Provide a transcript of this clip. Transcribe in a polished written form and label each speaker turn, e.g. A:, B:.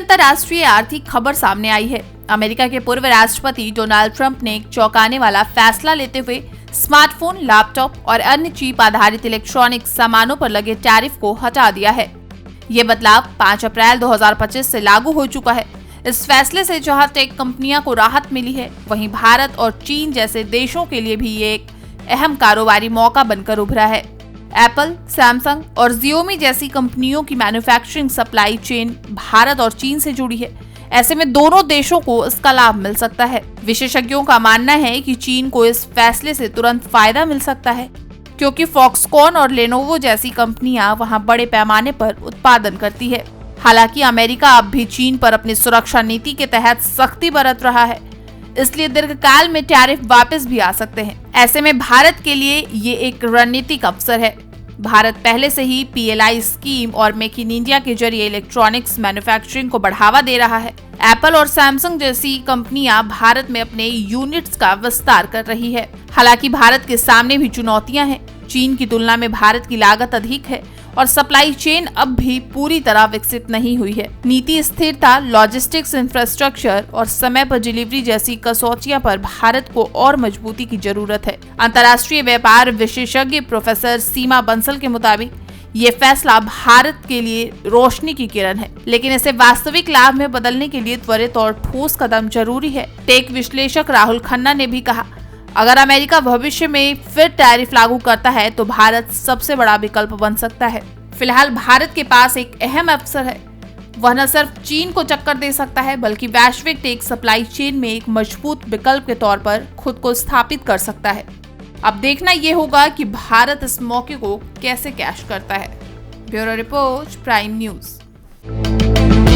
A: अंतर्राष्ट्रीय आर्थिक खबर सामने आई है। अमेरिका के पूर्व राष्ट्रपति डोनाल्ड ट्रंप ने एक चौंकाने वाला फैसला लेते हुए स्मार्टफोन, लैपटॉप और अन्य चिप आधारित इलेक्ट्रॉनिक सामानों पर लगे टैरिफ को हटा दिया है। ये बदलाव 5 अप्रैल 2025 से लागू हो चुका है। इस फैसले से जहां टेक कंपनियों को राहत मिली है, वहीं भारत और चीन जैसे देशों के लिए भी ये एक अहम कारोबारी मौका बनकर उभरा है। एप्पल, सैमसंग और जियोमी जैसी कंपनियों की मैन्युफैक्चरिंग सप्लाई चेन भारत और चीन से जुड़ी है। ऐसे में दोनों देशों को इसका लाभ मिल सकता है। विशेषज्ञों का मानना है कि चीन को इस फैसले से तुरंत फायदा मिल सकता है, क्योंकि फॉक्सकॉन और लेनोवो जैसी कंपनियां वहां बड़े पैमाने पर उत्पादन करती है। हालांकि अमेरिका अब भी चीन पर अपनी सुरक्षा नीति के तहत सख्ती बरत रहा है, इसलिए दीर्घकाल में टैरिफ वापस भी आ सकते हैं। ऐसे में भारत के लिए ये एक रणनीतिक अवसर है। भारत पहले से ही PLI स्कीम और मेक इन इंडिया के जरिए इलेक्ट्रॉनिक्स मैन्युफैक्चरिंग को बढ़ावा दे रहा है। एप्पल और सैमसंग जैसी कंपनियां भारत में अपने यूनिट्स का विस्तार कर रही है। हालांकि भारत के सामने भी चुनौतियां हैं। चीन की तुलना में भारत की लागत अधिक है और सप्लाई चेन अब भी पूरी तरह विकसित नहीं हुई है। नीति स्थिरता, लॉजिस्टिक्स इंफ्रास्ट्रक्चर और समय पर डिलीवरी जैसी कसौटियों पर भारत को और मजबूती की जरूरत है। अंतर्राष्ट्रीय व्यापार विशेषज्ञ प्रोफेसर सीमा बंसल के मुताबिक ये फैसला भारत के लिए रोशनी की किरण है, लेकिन इसे वास्तविक लाभ में बदलने के लिए त्वरित और ठोस कदम जरूरी है। टेक विश्लेषक राहुल खन्ना ने भी कहा, अगर अमेरिका भविष्य में फिर टैरिफ लागू करता है तो भारत सबसे बड़ा विकल्प बन सकता है। फिलहाल भारत के पास एक अहम अवसर है। वह न सिर्फ चीन को टक्कर दे सकता है, बल्कि वैश्विक टेक सप्लाई चेन में एक मजबूत विकल्प के तौर पर खुद को स्थापित कर सकता है। अब देखना यह होगा कि भारत इस मौके को कैसे कैश करता है। Bureau report, prime news.